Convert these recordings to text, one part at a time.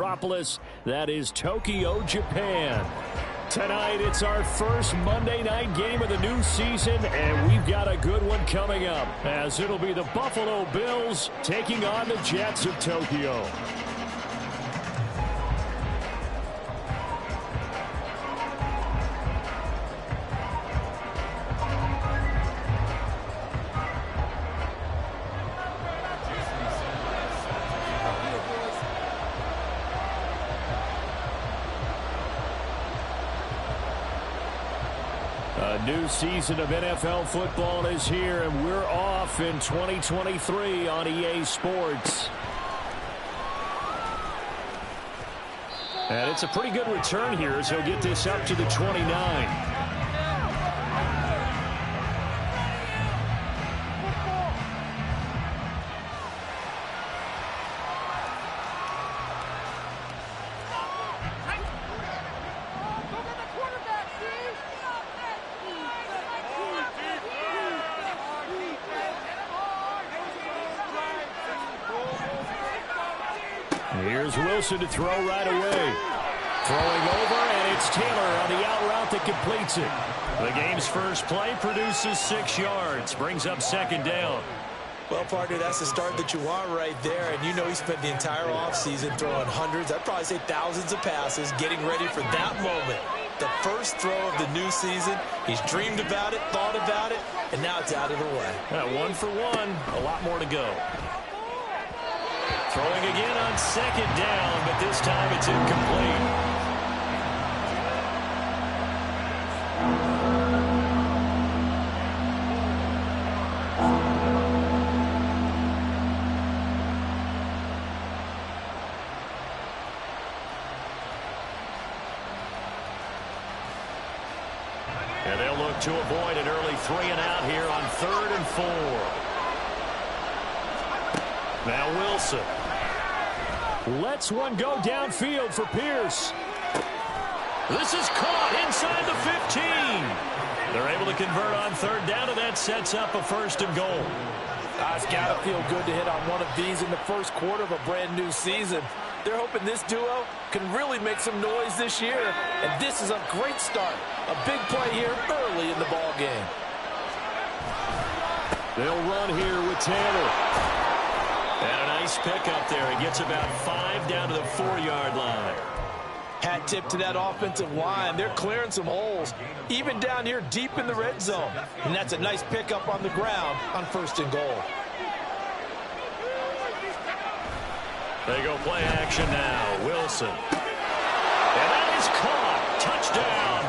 Metropolis, that is Tokyo, Japan. Tonight, it's our first Monday night game of the new season, and we've got a good one coming up, as it'll be the Buffalo Bills taking on the Jets of Tokyo. A new season of NFL football is here, and we're off in 2023 on EA Sports. And it's a pretty good return here as he'll get this up to the 29. Here's Wilson to throw right away. Throwing over, and it's Taylor on the out route that completes it. The game's first play produces 6 yards, brings up second down. Well, partner, that's the start that you want right there. And you know he spent the entire offseason throwing hundreds, I'd probably say thousands of passes, getting ready for that moment. The first throw of the new season. He's dreamed about it, thought about it, and now it's out of the way. 1 for 1, a lot more to go. Throwing again on second down, but this time it's incomplete. And they'll look to avoid an early 3-and-out here on 3rd and 4. Now Wilson. Lets one go downfield for Pierce. This is caught inside the 15. They're able to convert on 3rd down, and that sets up a 1st and goal. It's got to feel good to hit on one of these in the first quarter of a brand new season. They're hoping this duo can really make some noise this year, and this is a great start. A big play here early in the ball game. They'll run here with Taylor. And a nice pick up there. He gets about 5 down to the 4-yard line. Hat tip to that offensive line. They're clearing some holes, even down here deep in the red zone. And that's a nice pickup on the ground on 1st and goal. They go play action now. Wilson. And that is caught. Touchdown,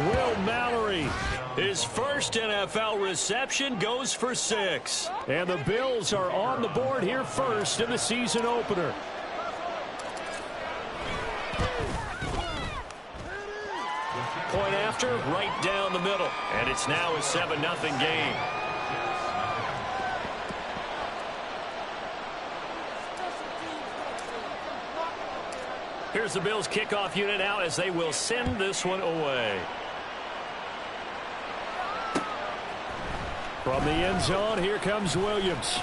Buffalo. Will Mallory. His first NFL reception goes for 6. And the Bills are on the board here first in the season opener. Point after, right down the middle. And it's now a 7-0 game. Here's the Bills kickoff unit out as they will send this one away. From the end zone, here comes Williams.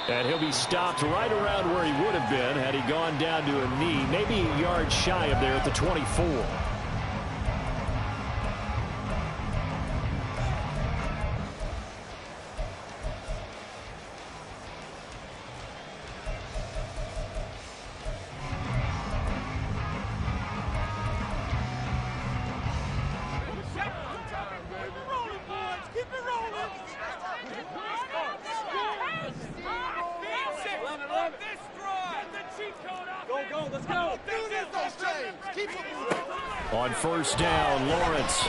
And he'll be stopped right around where he would have been had he gone down to a knee, maybe a yard shy of there at the 24. On 1st down, Lawrence.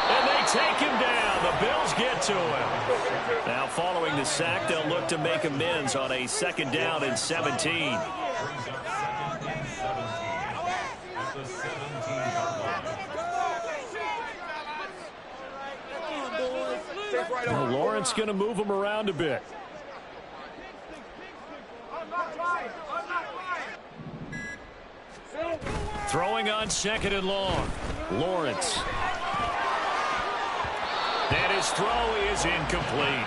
And they take him down. The Bills get to him. Now following the sack, they'll look to make amends on a 2nd down and 17. Well, Lawrence going to move him around a bit. Throwing on 2nd and long. Lawrence. And his throw is incomplete.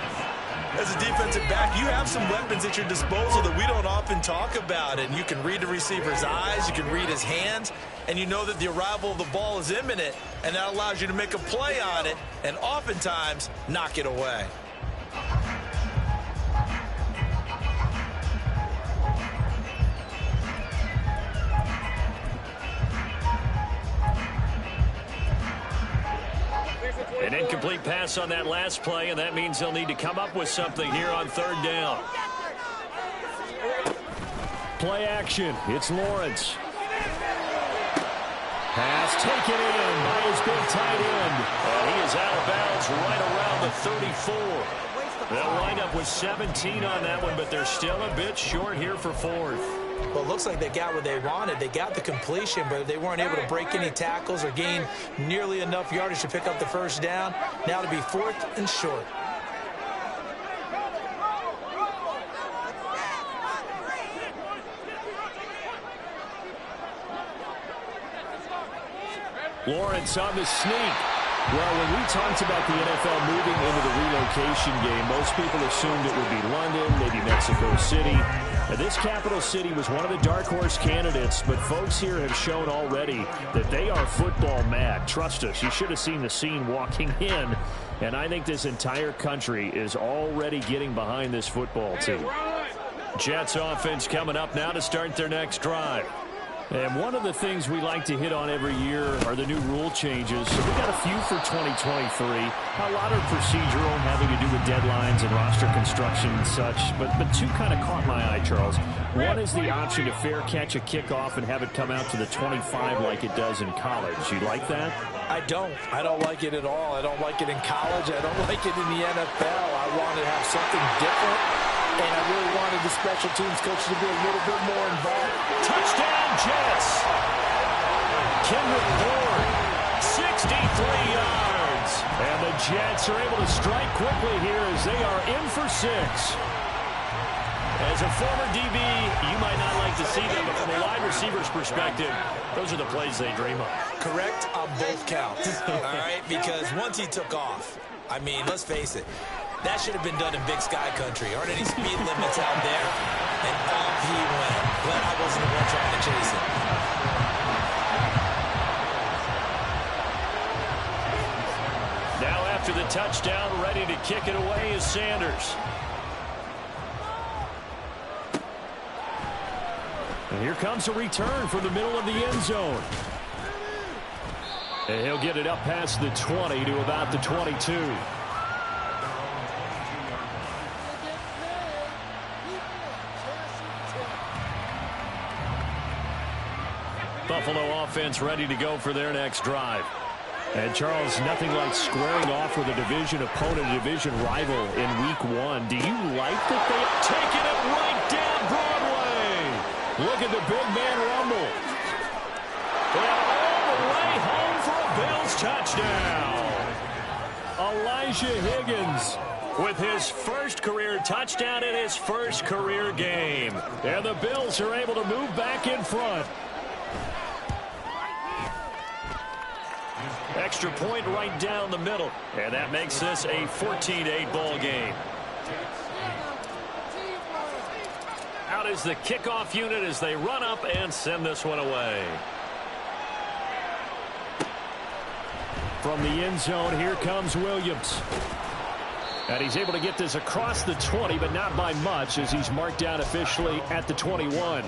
As a defensive back, you have some weapons at your disposal that we don't often talk about. And you can read the receiver's eyes, you can read his hands, and you know that the arrival of the ball is imminent, and that allows you to make a play on it and oftentimes knock it away. An incomplete pass on that last play, and that means they'll need to come up with something here on third down. Play action. It's Lawrence. Pass taken in by his big tight end. And he is out of bounds right around the 34. They'll wind up with 17 on that one, but they're still a bit short here for fourth. Well, it looks like they got what they wanted. They got the completion, but they weren't able to break any tackles or gain nearly enough yardage to pick up the first down. Now to be fourth and short. Lawrence on the sneak. Well, when we talked about the NFL moving into the relocation game, most people assumed it would be London, maybe Mexico City. This capital city was one of the dark horse candidates, but folks here have shown already that they are football mad. Trust us, you should have seen the scene walking in, and I think this entire country is already getting behind this football team. Jets offense coming up now to start their next drive. And one of the things we like to hit on every year are the new rule changes. So we got a few for 2023. A lot are procedural, having to do with deadlines and roster construction and such. But two kind of caught my eye, Charles. One is the option to fair catch a kickoff and have it come out to the 25 like it does in college. You like that? I don't like it at all. I don't like it in college. I don't like it in the NFL. I want to have something different. And I really wanted the special teams coach to be a little bit more involved. Touchdown, Jets! Kendrick Bourne, 63 yards. And the Jets are able to strike quickly here as they are in for 6. As a former DB, you might not like to see them, but from a wide receiver's perspective, those are the plays they dream of. Correct on both counts, all right? Because once he took off, I mean, let's face it, that should have been done in Big Sky country. Aren't any speed limits out there? And off he went. Glad I wasn't the one trying to chase it. Now after the touchdown, ready to kick it away is Sanders. And here comes a return from the middle of the end zone. And he'll get it up past the 20 to about the 22. Buffalo offense ready to go for their next drive. And Charles, nothing like squaring off with a division opponent, a division rival in week 1. Do you like that they have taken it right down Broadway? Look at the big man rumble. And all the way home for a Bills touchdown. Elijah Higgins with his first career touchdown in his first career game. And the Bills are able to move back in front. Extra point right down the middle. And that makes this a 14-8 ball game. Out is the kickoff unit as they run up and send this one away. From the end zone, here comes Williams. And he's able to get this across the 20, but not by much as he's marked down officially at the 21.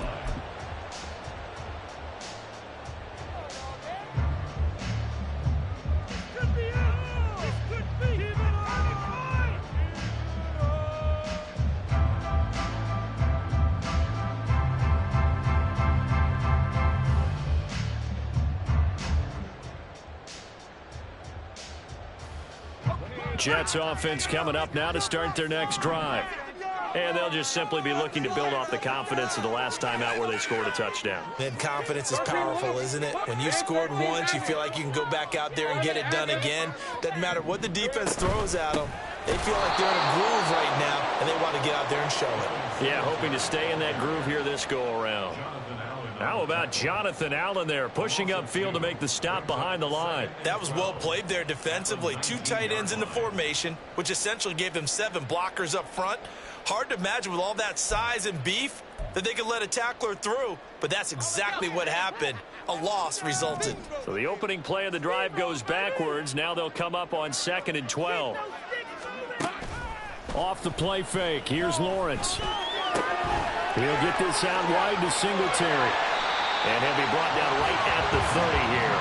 Jets offense coming up now to start their next drive. And they'll just simply be looking to build off the confidence of the last time out where they scored a touchdown. And confidence is powerful, isn't it? When you scored once, you feel like you can go back out there and get it done again. Doesn't matter what the defense throws at them. They feel like they're in a groove right now, and they want to get out there and show it. Yeah, hoping to stay in that groove here this go-around. How about Jonathan Allen there, pushing upfield to make the stop behind the line? That was well played there defensively. 2 tight ends in the formation, which essentially gave them 7 blockers up front. Hard to imagine with all that size and beef that they could let a tackler through, but that's exactly what happened. A loss resulted. So the opening play of the drive goes backwards. Now they'll come up on 2nd and 12. Off the play fake, here's Lawrence. He'll get this out wide to Singletary. And he'll be brought down right at the 30 here.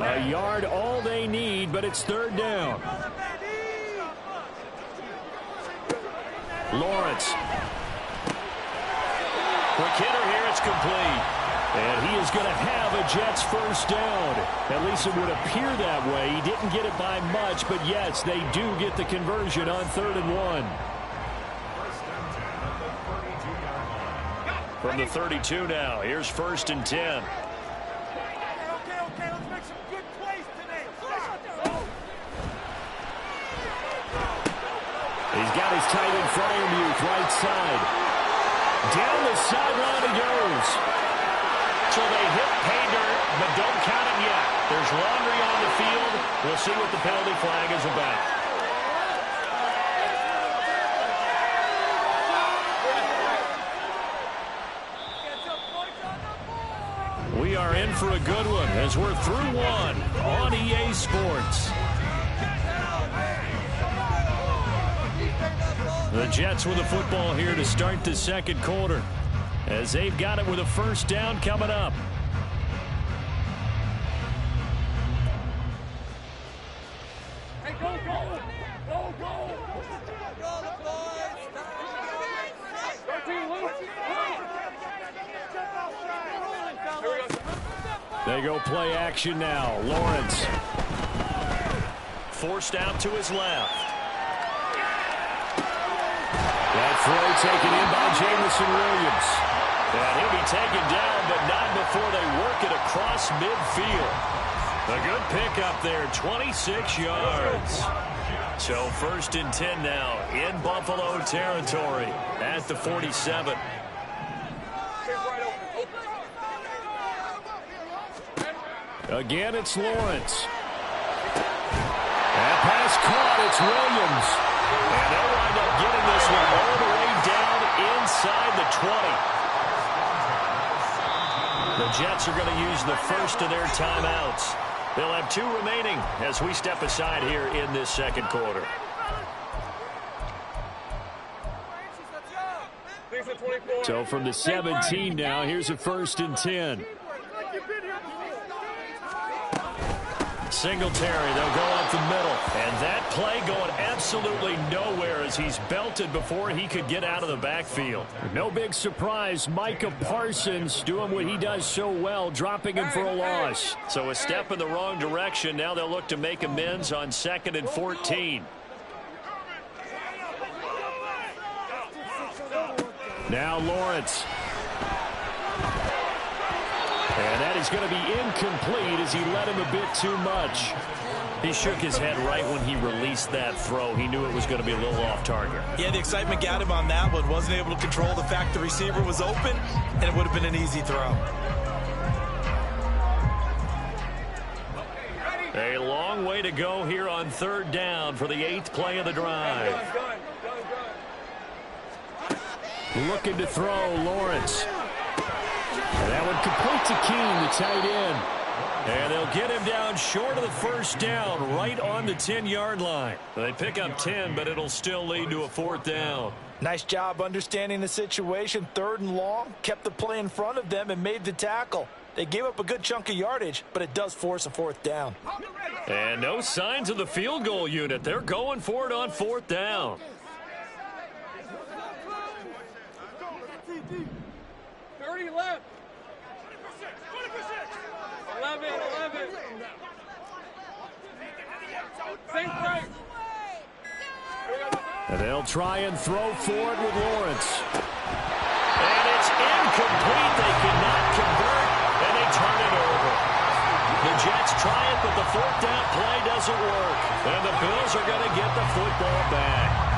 A yard all they need, but it's 3rd down. Lawrence. Quick hitter here, it's complete. And he is going to have a Jets first down. At least it would appear that way. He didn't get it by much, but yes, they do get the conversion on 3rd and 1. From the 32 now, here's 1st and 10. He's got his tight end front of him, right side. Down the sideline he goes. So they hit pay dirt, but don't count it yet. There's laundry on the field. We'll see what the penalty flag is about. We are in for a good one as we're through one on EA Sports. The Jets with the football here to start the 2nd quarter, as they've got it with a first down coming up. Hey, go, go! Go, go! They go play action now. Lawrence. Forced out to his left. That throw taken in by Jamison Williams. And he'll be taken down, but not before they work it across midfield. A good pickup there, 26 yards. So 1st and 10 now in Buffalo territory at the 47. Again, it's Lawrence. That pass caught. It's Williams. And they'll wind up getting this one all the way down inside the 20. The Jets are going to use the first of their timeouts. They'll have 2 remaining as we step aside here in this 2nd quarter. So from the 17 now, here's a 1st and 10. Singletary, they'll go up the middle. And that play going absolutely nowhere as he's belted before he could get out of the backfield. No big surprise, Micah Parsons doing what he does so well, dropping him for a loss. So a step in the wrong direction. Now they'll look to make amends on 2nd and 14. Now Lawrence. And that is going to be incomplete as he let him a bit too much. He shook his head right when he released that throw. He knew it was going to be a little off target. Yeah, the excitement got him on that one. Wasn't able to control the fact the receiver was open, and it would have been an easy throw. A long way to go here on 3rd down for the 8th play of the drive. Looking to throw, Lawrence. That one complete to Keene, the tight end. And they'll get him down short of the first down, right on the 10-yard line. They pick up 10, but it'll still lead to a 4th down. Nice job understanding the situation. 3rd and long, kept the play in front of them and made the tackle. They gave up a good chunk of yardage, but it does force a 4th down. And no signs of the field goal unit. They're going for it on 4th down. 30 left. 11. Same break. And they'll try and throw for it with Lawrence. And it's incomplete. They cannot convert, and they turn it over. try it, but the fourth down play doesn't work. And the Bills are going to get the football back.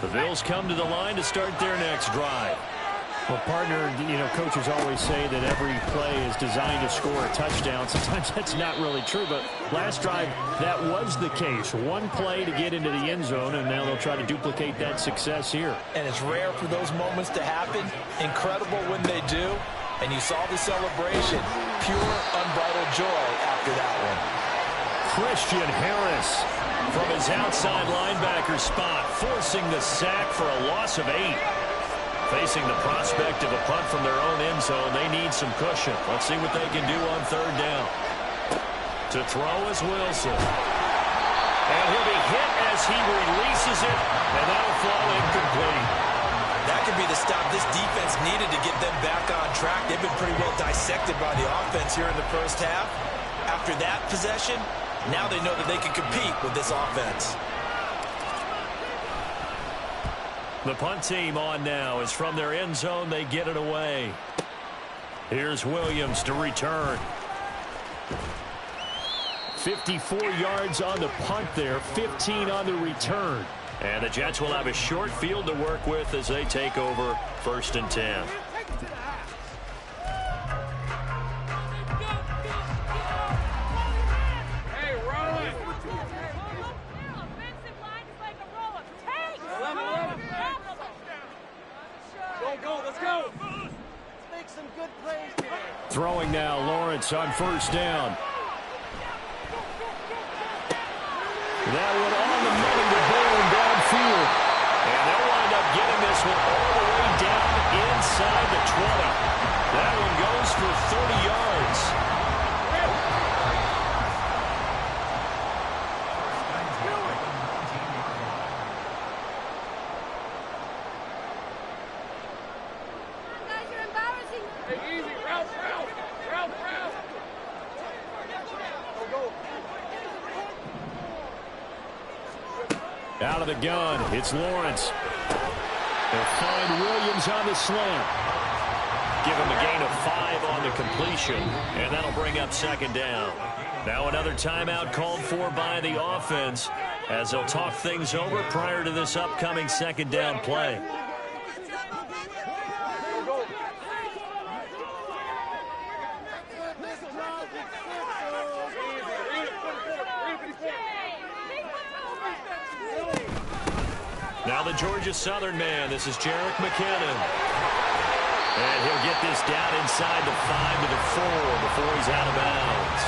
The Bills come to the line to start their next drive. Well, partner, coaches always say that every play is designed to score a touchdown. Sometimes that's not really true, but last drive, that was the case. One play to get into the end zone, and now they'll try to duplicate that success here. And it's rare for those moments to happen. Incredible when they do. And you saw the celebration. Pure, unbridled joy after that one. Christian Harris from his outside linebacker spot, forcing the sack for a loss of 8. Facing the prospect of a punt from their own end zone, they need some cushion. Let's see what they can do on third down. To throw is Wilson. And he'll be hit as he releases it, and that'll fall incomplete. That could be the stop this defense needed to get them back on track. They've been pretty well dissected by the offense here in the first half. After that possession, now they know that they can compete with this offense. The punt team on now is from their end zone. They get it away. Here's Williams to return. 54 yards on the punt there, 15 on the return. And the Jets will have a short field to work with as they take over 1st and 10. Throwing now, Lawrence on 1st down. That one on the money to Bourne downfield. And they'll wind up getting this one all the way down inside the 20. That one goes for 30 yards. Out of the gun, it's Lawrence. They'll find Williams on the slant. Give him a gain of 5 on the completion, and that'll bring up 2nd down. Now another timeout called for by the offense as they'll talk things over prior to this upcoming 2nd down play. Now the Georgia Southern man, this is Jerick McKinnon. And he'll get this down inside the 5 to the 4 before he's out of bounds.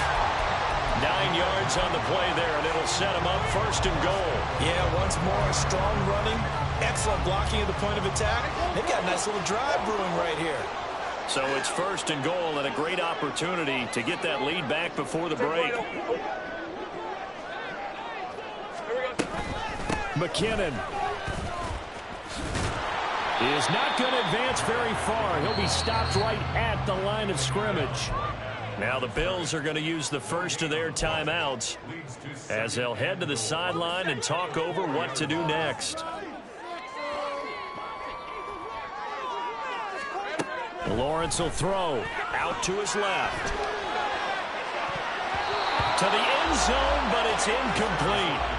9 yards on the play there, and it'll set him up 1st and goal. Yeah, once more, strong running, excellent blocking at the point of attack. They've got a nice little drive brewing right here. So it's 1st and goal, and a great opportunity to get that lead back before the break. McKinnon is not going to advance very far. He'll be stopped right at the line of scrimmage. Now the Bills are going to use the first of their timeouts as they'll head to the sideline and talk over what to do next. Lawrence will throw out to his left. To the end zone, but it's incomplete.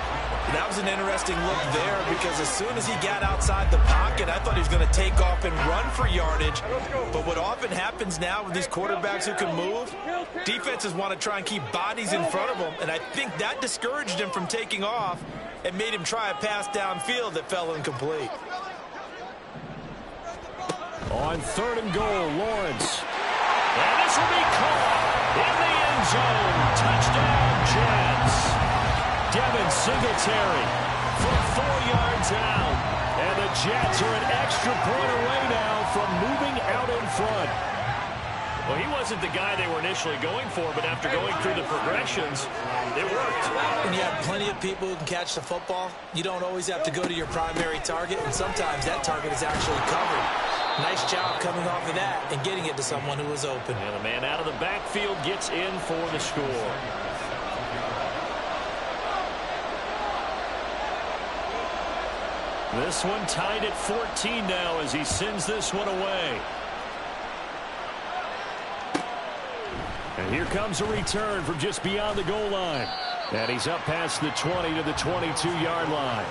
That was an interesting look there because as soon as he got outside the pocket, I thought he was going to take off and run for yardage. But what often happens now with these quarterbacks who can move, defenses want to try and keep bodies in front of them, and I think that discouraged him from taking off and made him try a pass downfield that fell incomplete. On 3rd and goal, Lawrence. And this will be caught in the end zone. Touchdown, Jets. Devin Singletary from 4 yards out. And the Jets are an extra point away now from moving out in front. Well, he wasn't the guy they were initially going for, but after going through the progressions, it worked. When you have plenty of people who can catch the football, you don't always have to go to your primary target, and sometimes that target is actually covered. Nice job coming off of that and getting it to someone who was open. And the man out of the backfield gets in for the score. This one tied at 14 now as he sends this one away. And here comes a return from just beyond the goal line. And he's up past the 20 to the 22-yard line.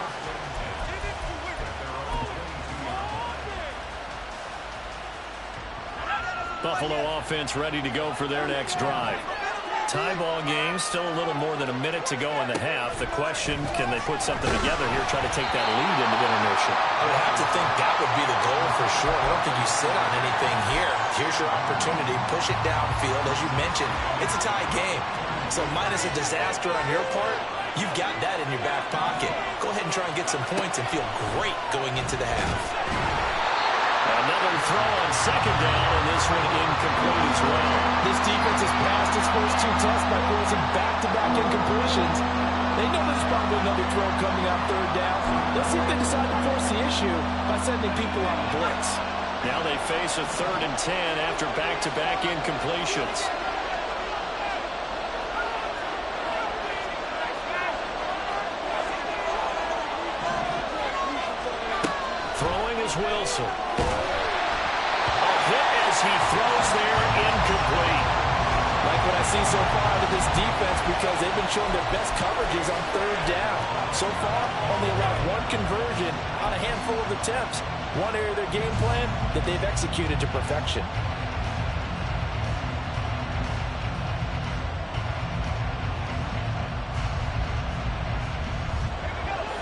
Buffalo offense ready to go for their next drive. Tie ball game, still a little more than a minute to go in the half. The question, can they put something together here, try to take that lead into intermission? I would have to think that would be the goal for sure. I don't think you sit on anything here. Here's your opportunity. Push it downfield. As you mentioned, it's a tie game. So minus a disaster on your part, you've got that in your back pocket. Go ahead and try and get some points and feel great going into the half. Another throw on second down, and this one incomplete as well. This defense has passed its first two tests by forcing back-to-back incompletions. They know there's probably another throw coming on third down. Let's see if they decide to force the issue by sending people on a blitz. Now they face a 3rd and 10 after back-to-back incompletions. Throwing is Wilson. He throws there, incomplete. Like what I see so far out of this defense, because they've been showing their best coverages on third down. So far, only allowed one conversion on a handful of attempts. One area of their game plan that they've executed to perfection.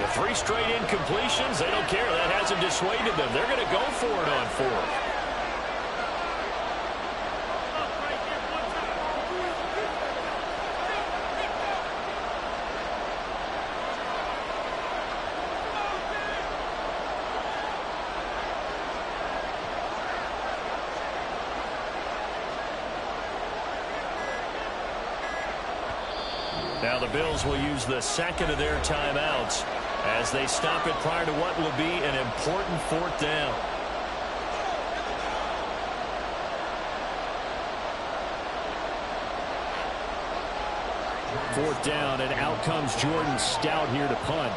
The 3 straight incompletions, they don't care. That hasn't dissuaded them. They're going to go for it on 4th. Now the Bills will use the second of their timeouts as they stop it prior to what will be an important 4th down. Fourth down, and out comes Jordan Stout here to punt.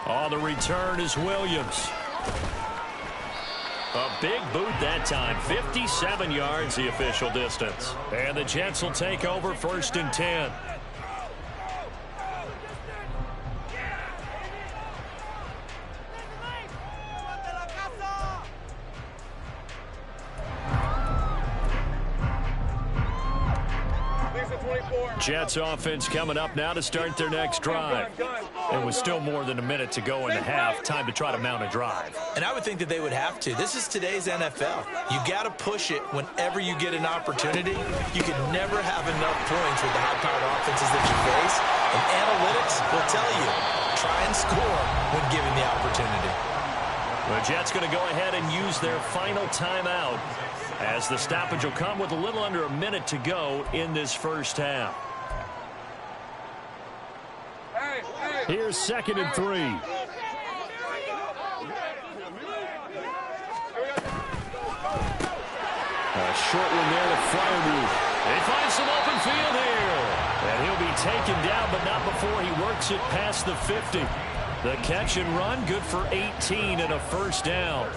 On the return is Williams. A big boot that time. 57 yards the official distance. And the Jets will take over 1st and 10. Jets offense coming up now to start their next drive. And with still more than a minute to go in the half, time to try to mount a drive. And I would think that they would have to. This is today's NFL. You got to push it whenever you get an opportunity. You can never have enough points with the high-powered offenses that you face. And analytics will tell you, try and score when given the opportunity. The Jets going to go ahead and use their final timeout as the stoppage will come with a little under a minute to go in this first half. Here's 2nd and 3. A short one there to Freiermuth. They find some open field here. And he'll be taken down, but not before he works it past the 50. The catch and run, good for 18 and a 1st down.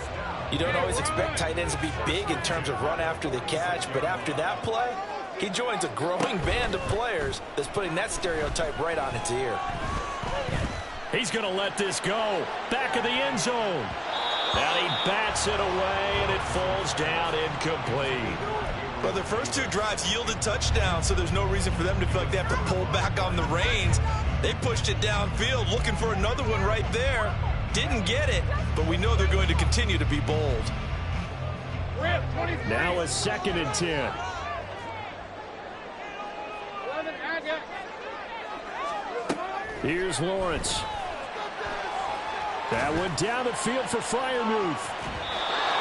You don't always expect tight ends to be big in terms of run after the catch, but after that play, he joins a growing band of players that's putting that stereotype right on its ear. He's going to let this go. Back of the end zone. And he bats it away, and it falls down incomplete. Well, their first 2 drives yielded touchdowns, so there's no reason for them to feel like they have to pull back on the reins. They pushed it downfield, looking for another one right there. Didn't get it, but we know they're going to continue to be bold. Now a 2nd and 10. Here's Lawrence. That one down the field for Freiermuth.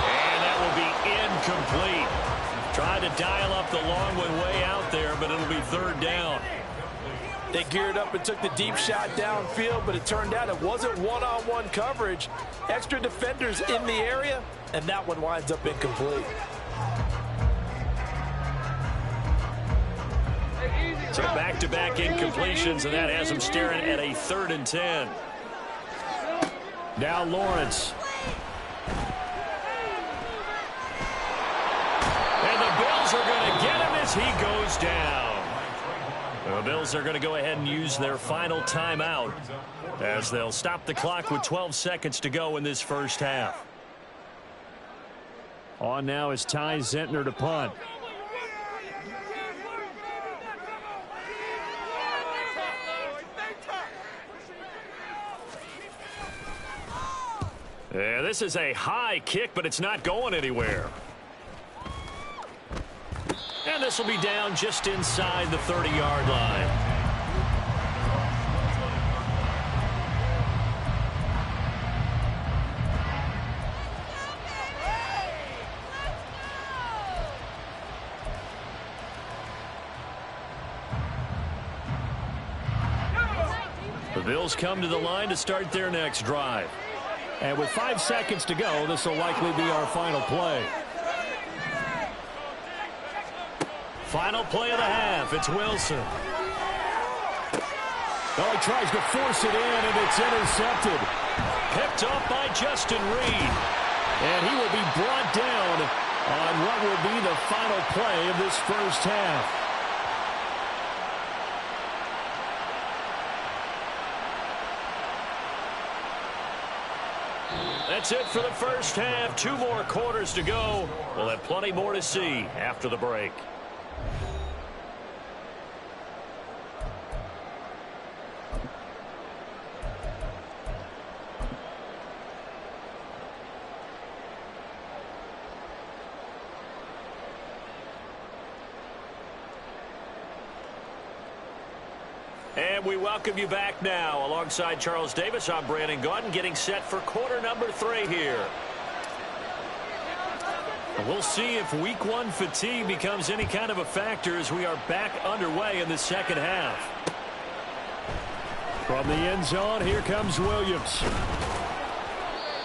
And that will be incomplete. Tried to dial up the long one way out there, but it'll be 3rd down. They geared up and took the deep shot downfield, but it turned out it wasn't one-on-one coverage. Extra defenders in the area, and that one winds up incomplete. So back-to-back incompletions, and that has them staring at a 3rd and 10. Now Lawrence. And the Bills are going to get him as he goes down. The Bills are going to go ahead and use their final timeout as they'll stop the clock with 12 seconds to go in this first half. On now is Ty Zentner to punt. Yeah, this is a high kick, but it's not going anywhere. And this will be down just inside the 30-yard line. The Bills come to the line to start their next drive. And with 5 seconds to go, this will likely be our final play. Final play of the half. It's Wilson. Oh, he tries to force it in, and it's intercepted. Picked up by Justin Reed. And he will be brought down on what will be the final play of this first half. That's it for the first half. 2 more quarters to go. We'll have plenty more to see after the break. And we welcome you back now. Alongside Charles Davis, I'm Brandon Gaudin, getting set for quarter number 3 here. We'll see if week 1 fatigue becomes any kind of a factor as we are back underway in the second half. From the end zone, here comes Williams.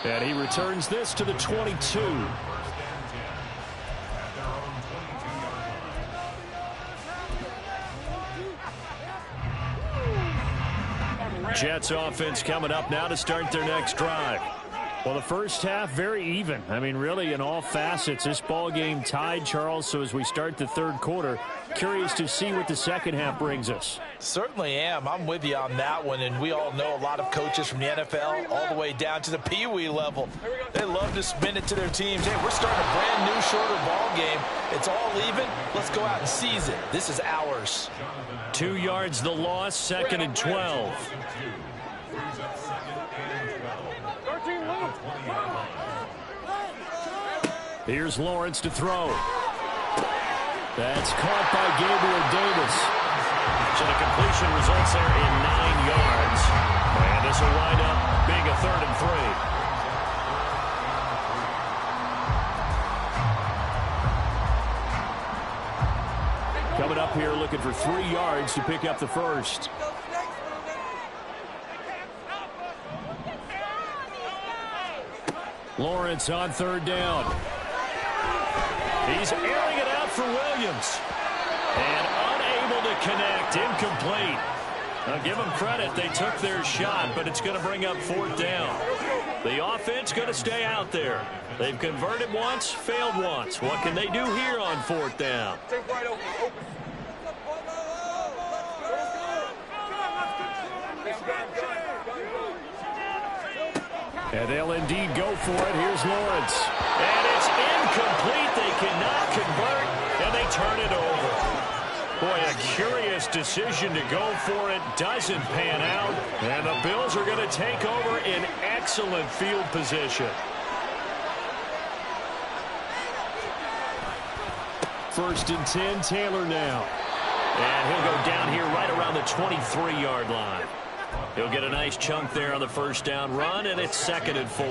And he returns this to the 22. Jets offense coming up now to start their next drive. Well, the first half, very even. I mean, really, in all facets, this ball game tied, Charles. So as we start the third quarter, curious to see what the second half brings us. Certainly am. I'm with you on that one. And we all know a lot of coaches from the NFL all the way down to the Pee Wee level. They love to spin it to their teams. Hey, we're starting a brand new, shorter ball game. It's all even. Let's go out and seize it. This is ours. 2 yards the loss, 2nd and 12. Here's Lawrence to throw. That's caught by Gabriel Davis. So the completion results there in 9 yards. And this will wind up being a 3rd and 3. Coming up here looking for 3 yards to pick up the first. Lawrence on 3rd down. He's airing it out for Williams. And unable to connect. Incomplete. Now give them credit. They took their shot, but it's going to bring up 4th down. The offense going to stay out there. They've converted once, failed once. What can they do here on 4th down? And they'll indeed go for it. Here's Lawrence. And it's incomplete. They cannot convert, and they turn it over. Boy, a curious decision to go for it. Doesn't pan out. And the Bills are going to take over in excellent field position. 1st and 10, Taylor now. And he'll go down here right around the 23-yard line. He'll get a nice chunk there on the first down run, and it's 2nd and 4.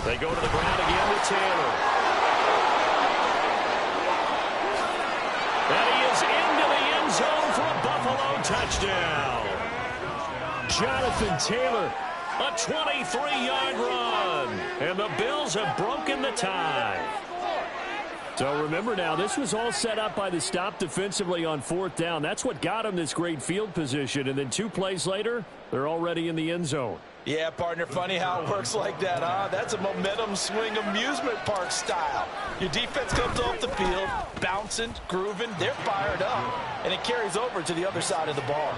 They go to the ground again with Taylor. And he is into the end zone for a Buffalo touchdown. Jonathan Taylor, a 23-yard run. And the Bills have broken the tie. So remember now, this was all set up by the stop defensively on 4th down. That's what got them this great field position. And then 2 plays later, they're already in the end zone. Yeah, partner, funny how it works like that, huh? That's a momentum swing amusement park style. Your defense comes off the field, bouncing, grooving, they're fired up, and it carries over to the other side of the ball.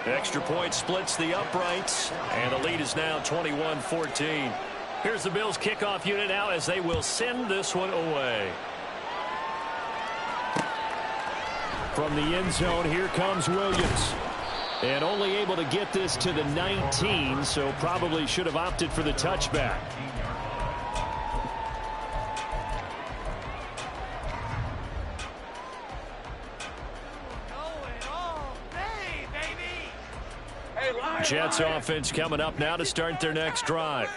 Extra point splits the uprights, and the lead is now 21-14. Here's the Bills kickoff unit now as they will send this one away. From the end zone, here comes Williams. And only able to get this to the 19, so probably should have opted for the touchback. Jets offense coming up now to start their next drive.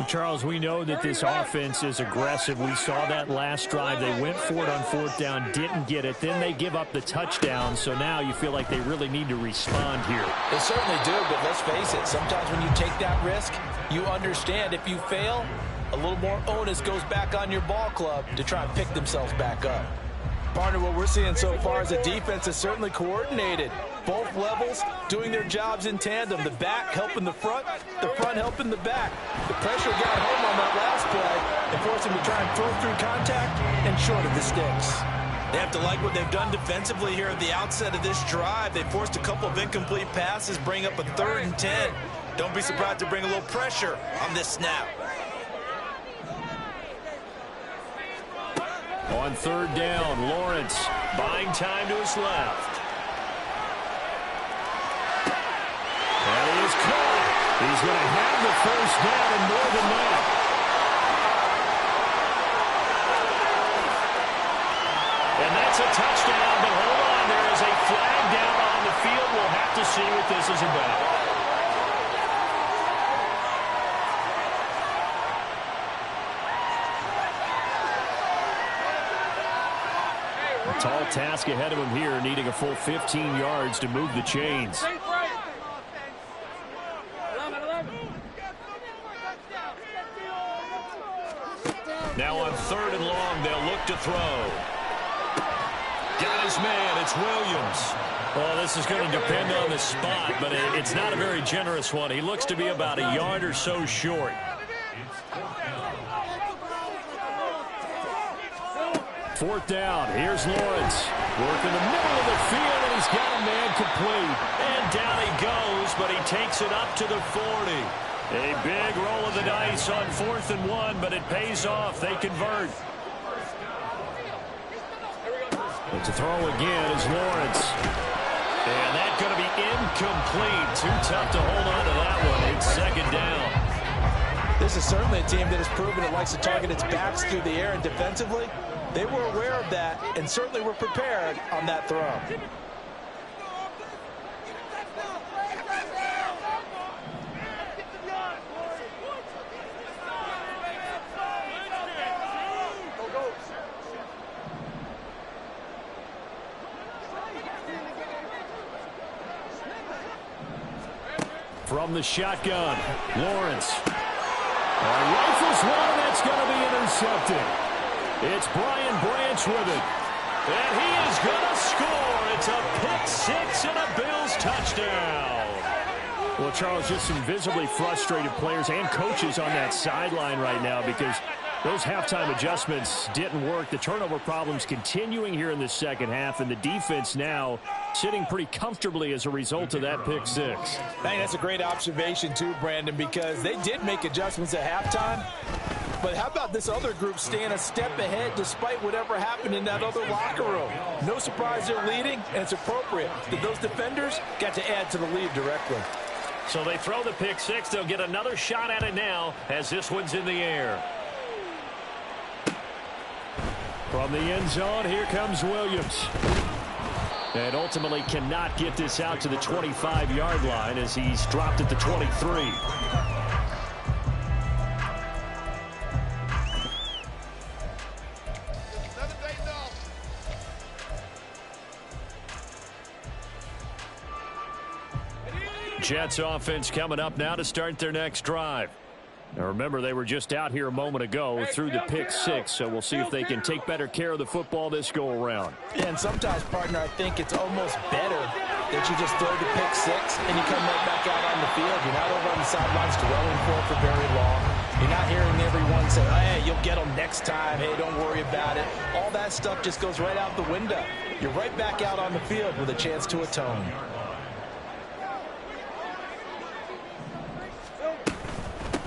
Charles, we know that this offense is aggressive. We saw that last drive. They went for it on 4th down, didn't get it. Then they give up the touchdown, so now you feel like they really need to respond here. They certainly do, but let's face it, sometimes when you take that risk, you understand if you fail, a little more onus goes back on your ball club to try and pick themselves back up. Partner, what we're seeing so far is the defense is certainly coordinated. Both levels doing their jobs in tandem. The back helping the front helping the back. The pressure got home on that last play and forced him to try and throw through contact and short of the sticks. They have to like what they've done defensively here at the outset of this drive. They forced a couple of incomplete passes, bring up a 3rd and 10. Don't be surprised to bring a little pressure on this snap. On 3rd down, Lawrence buying time to his left. And he is caught. He's going to have the 1st down and more than that. And that's a touchdown, but hold on, there is a flag down on the field. We'll have to see what this is about. A tall task ahead of him here, needing a full 15 yards to move the chains. Now on 3rd and long, they'll look to throw. Got his man, it's Williams. Well, this is going to depend on the spot, but it's not a very generous one. He looks to be about a yard or so short. Fourth down, here's Lawrence. Work in the middle of the field, and he's got a man complete. And down he goes, but he takes it up to the 40. A big roll of the dice on 4th and 1, but it pays off. They convert. But to throw again is Lawrence. And that's going to be incomplete. Too tough to hold on to that one. It's 2nd down. This is certainly a team that has proven it likes to target its backs through the air, and defensively, they were aware of that and certainly were prepared on that throw. From the shotgun, Lawrence. Rifles one, that's going to be intercepted. It's Brian Branch with it. And he is going to score. It's a pick six and a Bills touchdown. Well, Charles, just some visibly frustrated players and coaches on that sideline right now because those halftime adjustments didn't work. The turnover problems continuing here in the second half, and the defense now sitting pretty comfortably as a result of that pick six. Hey, that's a great observation too, Brandon, because they did make adjustments at halftime. But how about this other group staying a step ahead despite whatever happened in that other locker room? No surprise they're leading, and it's appropriate that those defenders got to add to the lead directly. So they throw the pick six. They'll get another shot at it now as this one's in the air. From the end zone, here comes Williams. And ultimately cannot get this out to the 25-yard line as he's dropped at the 23. Jets offense coming up now to start their next drive. Now remember, they were just out here a moment ago through the pick six, so we'll see if they can take better care of the football this go around. Yeah, and sometimes, partner, I think it's almost better that you just throw the pick six and you come right back out on the field. You're not over on the sidelines dwelling for very long. You're not hearing everyone say, hey, you'll get them next time. Hey, don't worry about it. All that stuff just goes right out the window. You're right back out on the field with a chance to atone.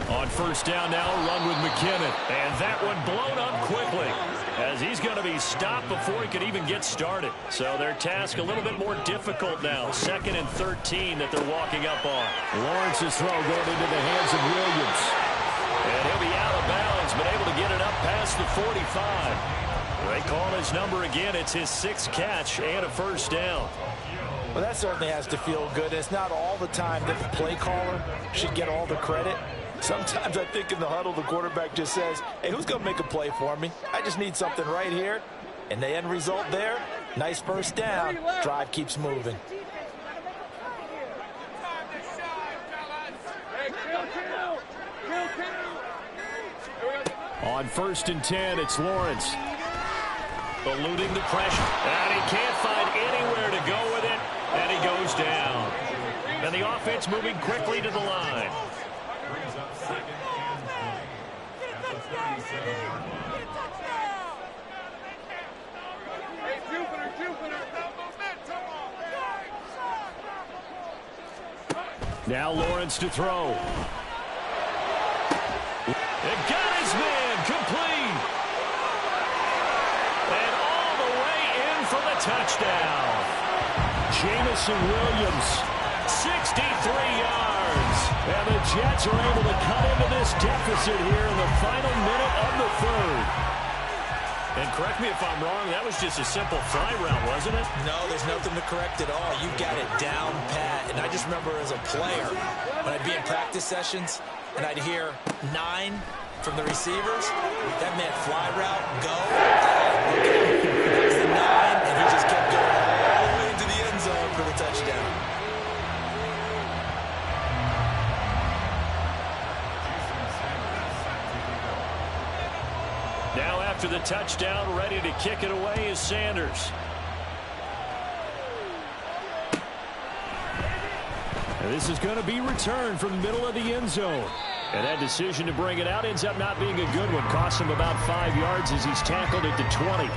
On first down now, a run with McKinnon. And that one blown up quickly as he's going to be stopped before he could even get started. So their task a little bit more difficult now. 2nd and 13 that they're walking up on. Lawrence's throw going into the hands of Williams. And he'll be out of bounds, but able to get it up past the 45. They call his number again. It's his 6th catch and a first down. Well, that certainly has to feel good. It's not all the time that the play caller should get all the credit. Sometimes I think in the huddle, the quarterback just says, hey, who's going to make a play for me? I just need something right here. And the end result there, nice first down. Drive keeps moving. On 1st and 10, it's Lawrence. Eluding the pressure. And he can't find anywhere to go with it. And he goes down. And the offense moving quickly to the line. Now Lawrence to throw. It got his man complete. And all the way in for the touchdown. Jamison Williams, 63 yards. And the Jets are able to cut into this deficit here in the final minute of the 3rd. And correct me if I'm wrong, that was just a simple fly route, wasn't it? No, there's nothing to correct at all. You got it down pat. And I just remember as a player, when I'd be in practice sessions, and I'd hear 9 from the receivers, that meant fly route, go. That was the 9, and he just kept going all the way into the end zone for the touchdown. Now after the touchdown, ready to kick it away is Sanders. And this is going to be returned from the middle of the end zone. And that decision to bring it out ends up not being a good one. Costs him about 5 yards as he's tackled at the 20.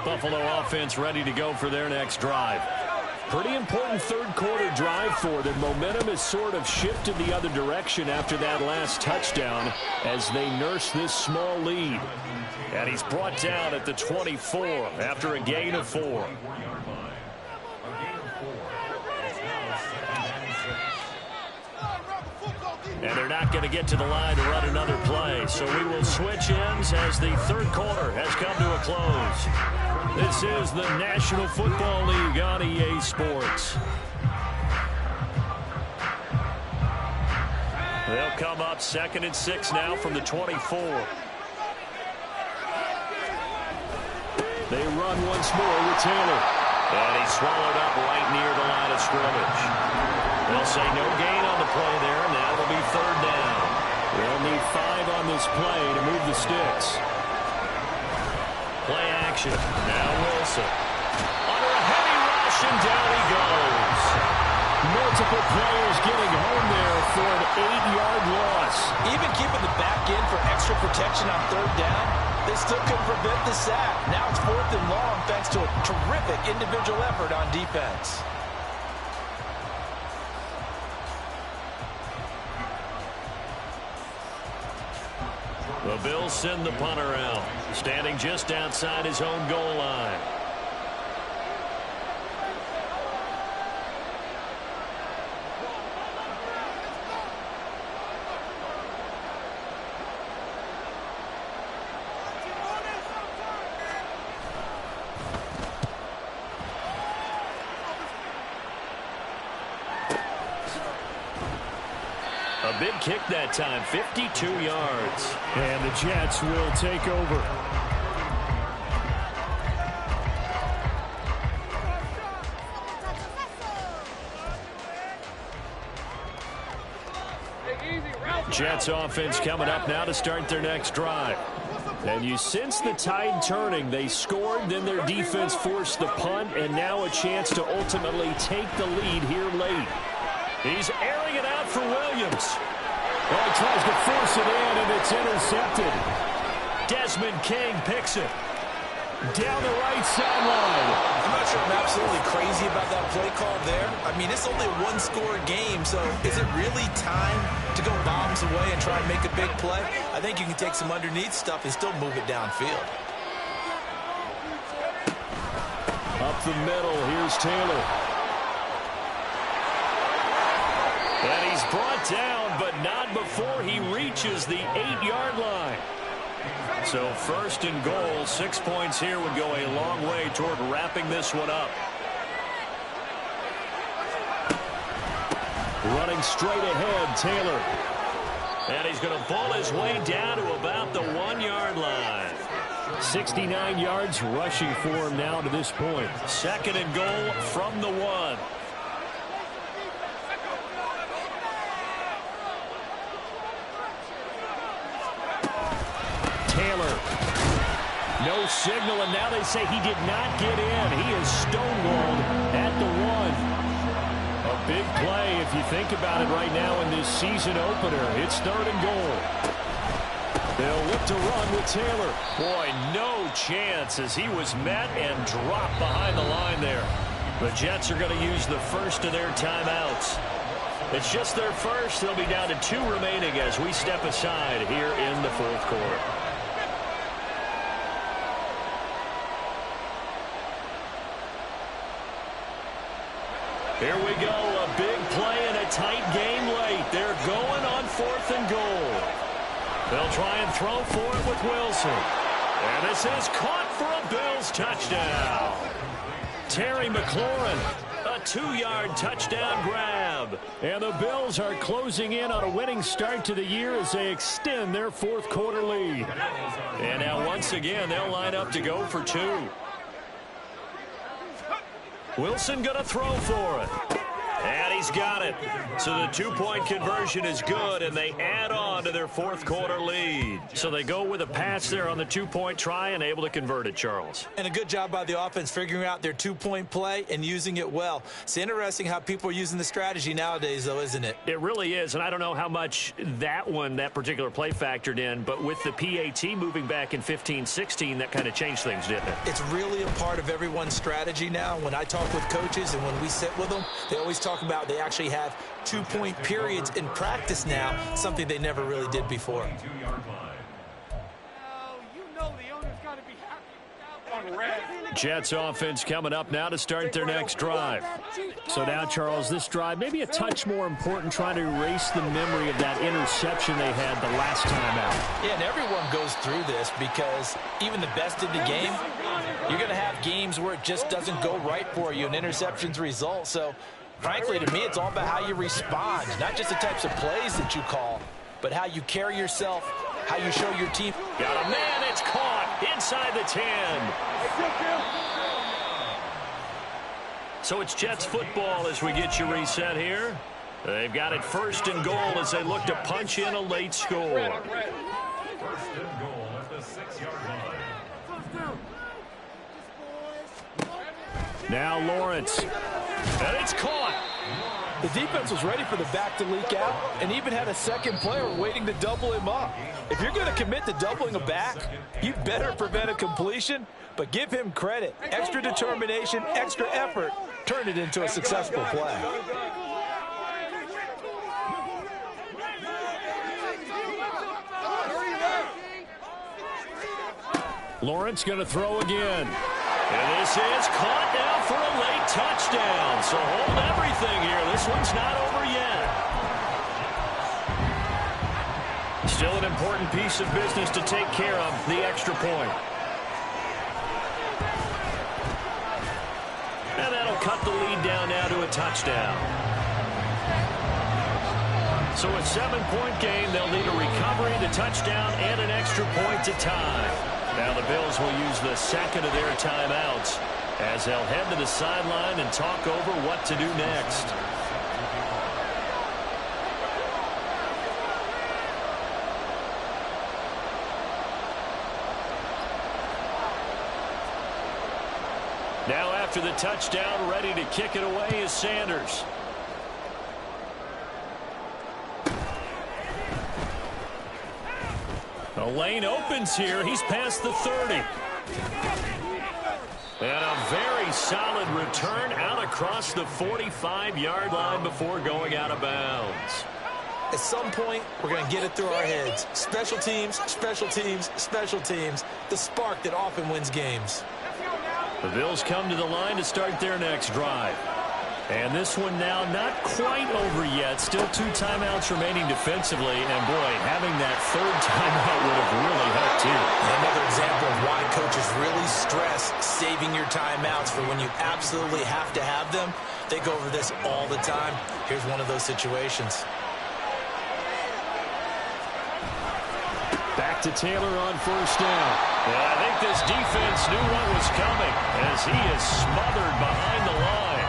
Buffalo offense ready to go for their next drive. Pretty important 3rd quarter drive for them. Momentum has sort of shifted the other direction after that last touchdown as they nurse this small lead. And he's brought down at the 24 after a gain of 4. And they're not going to get to the line to run another play. So we will switch ends as the 3rd quarter has come to a close. This is the National Football League on EA Sports. They'll come up 2nd and 6 now from the 24. They run once more with Taylor. And he's swallowed up right near the line of scrimmage. They'll say no gain on the play there, and that'll be 3rd down. They'll need 5 on this play to move the sticks. Play action. Now Wilson. Under a heavy rush, and down he goes. Multiple players getting home there for an 8-yard loss. Even keeping the back end for extra protection on 3rd down, they still couldn't prevent the sack. Now it's 4th and long thanks to a terrific individual effort on defense. The Bills send the punter out, standing just outside his own goal line. A big kick that time, 52 yards. And the Jets will take over. Jets offense coming up now to start their next drive. And you sense the tide turning. They scored, then their defense forced the punt, and now a chance to ultimately take the lead here late. He's airing it out for Williams. Well, he tries to force it in, and it's intercepted. Desmond King picks it. Down the right sideline. I'm not sure I'm absolutely crazy about that play call there. I mean, it's only a one-score game, so is it really time to go bombs away and try and make a big play? I think you can take some underneath stuff and still move it downfield. Up the middle, here's Taylor. And he's brought down, but not before he reaches the 8-yard line. So first and goal, 6 points here would go a long way toward wrapping this one up. Running straight ahead, Taylor. And he's going to ball his way down to about the 1-yard line. 69 yards rushing for him now to this point. Second and goal from the 1. Taylor. No signal, and now they say he did not get in. He is stonewalled at the 1. A big play if you think about it right now in this season opener. It's third and goal. They'll look to run with Taylor. Boy, no chance as he was met and dropped behind the line there. The Jets are going to use the first of their timeouts. It's just their first. They'll be down to 2 remaining as we step aside here in the fourth quarter. Here we go, a big play in a tight game late. They're going on 4th and goal. They'll try and throw for it with Wilson. And this is caught for a Bills touchdown. Terry McLaurin, a 2-yard touchdown grab. And the Bills are closing in on a winning start to the year as they extend their fourth quarter lead. And now once again, they'll line up to go for 2. Wilson going to throw for it. And he's got it. So the 2-point conversion is good, and they add on to their fourth quarter lead. So they go with a pass there on the 2-point try and able to convert it, Charles. And a good job by the offense figuring out their 2-point play and using it well. It's interesting how people are using the strategy nowadays, though, isn't it? It really is, and I don't know how much that particular play factored in, but with the PAT moving back in 15-16, that kind of changed things, didn't it? It's really a part of everyone's strategy now. When I talk with coaches and when we sit with them, they always talk about they actually have 2-point periods in practice now, something they never really did before. Jets offense coming up now to start their next drive. So now, Charles, this drive maybe a touch more important, trying to erase the memory of that interception they had the last time out. Yeah, and everyone goes through this because even the best in the game, you're going to have games where it just doesn't go right for you, and interceptions result. So, frankly, to me, it's all about how you respond, not just the types of plays that you call, but how you carry yourself, how you show your team. Got a man, it's caught inside the 10. So it's Jets football as we get you reset here. They've got it first and goal as they look to punch in a late score. First and goal at the 6-yard line. Now Lawrence. And it's caught. The defense was ready for the back to leak out and even had a second player waiting to double him up. If you're going to commit to doubling a back, you better prevent a completion, but give him credit. Extra determination, extra effort, turn it into a successful play. Lawrence going to throw again. And this is caught now for a late touchdown. So hold everything here. This one's not over yet. Still an important piece of business to take care of, the extra point. And that'll cut the lead down now to a touchdown. So a 7-point game, they'll need a recovery, the touchdown, and an extra point to tie. Now the Bills will use the second of their timeouts as they'll head to the sideline and talk over what to do next. after the touchdown, ready to kick it away is Sanders. The lane opens here. He's past the 30. And a very solid return out across the 45-yard line before going out of bounds. At some point, we're going to get it through our heads. Special teams, special teams, special teams. The spark that often wins games. The Bills come to the line to start their next drive. And this one now not quite over yet. Still 2 timeouts remaining defensively. And, boy, having that 3rd timeout would have really helped, too. Another example of why coaches really stress saving your timeouts for when you absolutely have to have them. They go over this all the time. Here's one of those situations. Back to Taylor on 1st down. And I think this defense knew what was coming as he is smothered behind the line.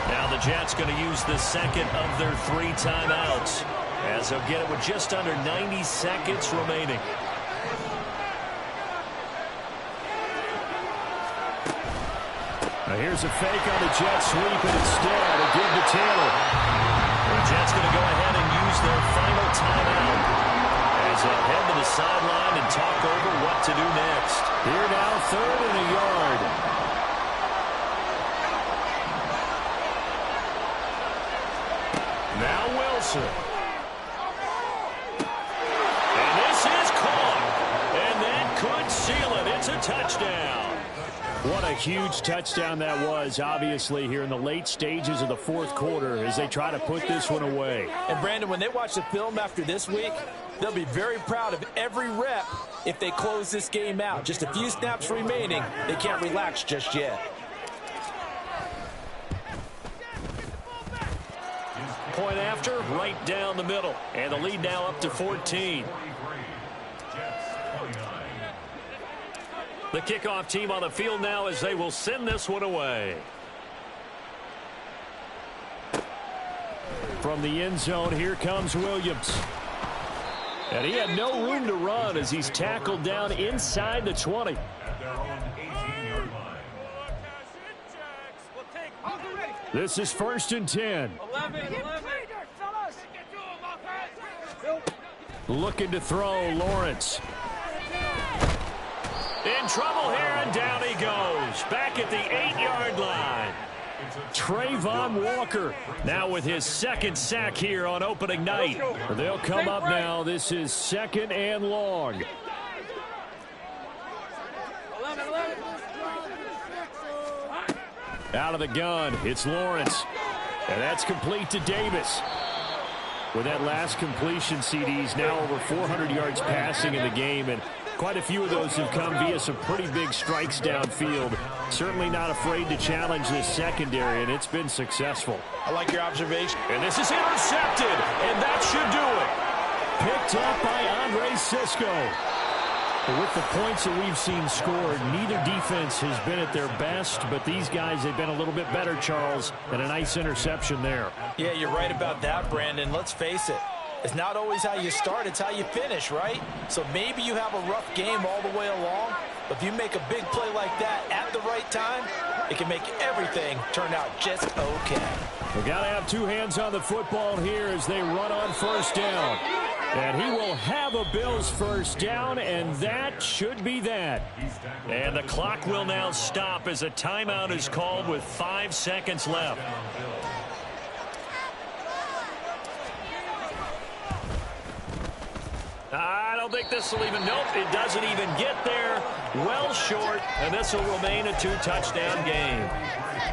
Now the Jets going to use the 2nd of their 3 timeouts as they'll get it with just under 90 seconds remaining. Now here's a fake on the jet sweep, and instead a give to Taylor. The Jets going to go ahead and use their final timeout as they'll head to the sideline and talk over what to do next. Here now, 3rd and a yard. Now Wilson. And this is caught. And that could seal it. It's a touchdown. What a huge touchdown that was, obviously, here in the late stages of the 4th quarter as they try to put this one away. And, Brandon, when they watch the film after this week, they'll be very proud of every rep if they close this game out. Just a few snaps remaining. They can't relax just yet. Point after, right down the middle. And the lead now up to 14. The kickoff team on the field now as they will send this one away. From the end zone, here comes Williams. And he had no room to run as he's tackled down inside the 20. This is 1st and 10. 11. Looking to throw, Lawrence. In trouble here, and down he goes. Back at the 8-yard line. Trayvon Walker now with his 2nd sack here on opening night. They'll come up now. This is 2nd and long. 11. Out of the gun, it's Lawrence. And that's complete to Davis. With that last completion, CD's now over 400 yards passing in the game, and quite a few of those have come via some pretty big strikes downfield. Certainly not afraid to challenge this secondary, and it's been successful. I like your observation. And this is intercepted, and that should do it. Picked up by Andre Sisco. But with the points that we've seen scored, neither defense has been at their best, but these guys have been a little bit better, Charles, and a nice interception there. Yeah, you're right about that, Brandon. Let's face it. It's not always how you start, it's how you finish, right? So maybe you have a rough game all the way along, but if you make a big play like that at the right time, it can make everything turn out just okay. We've got to have 2 hands on the football here as they run on 1st down. And he will have a Bills 1st down, and that should be that. And the clock will now stop as a timeout is called with 5 seconds left. I don't think this will even, nope, it doesn't even get there. Well short, and this will remain a 2-touchdown game.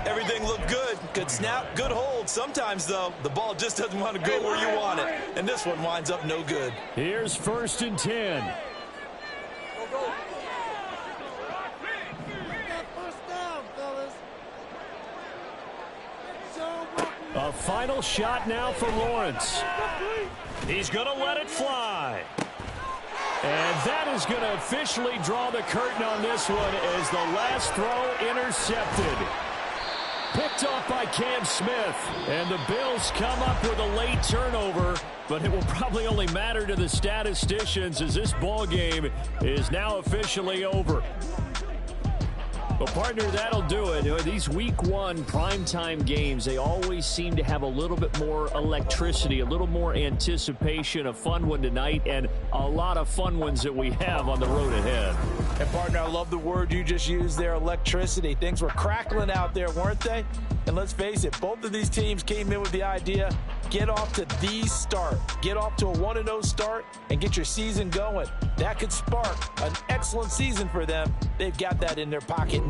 Everything looked good. Good snap, good hold. Sometimes, though, the ball just doesn't want to go where you want it. And this one winds up no good. Here's 1st and 10. A final shot now for Lawrence. He's going to let it fly. And that is going to officially draw the curtain on this one as the last throw intercepted. Picked off by Cam Smith. And the Bills come up with a late turnover, but it will probably only matter to the statisticians as this ball game is now officially over. Well, partner, that'll do it. These week one primetime games, they always seem to have a little bit more electricity, a little more anticipation. A fun one tonight, and a lot of fun ones that we have on the road ahead. And, partner, I love the word you just used there, electricity. Things were crackling out there, weren't they? And let's face it, both of these teams came in with the idea, get off to the start. Get off to a 1-0 start and get your season going. That could spark an excellent season for them. They've got that in their pocket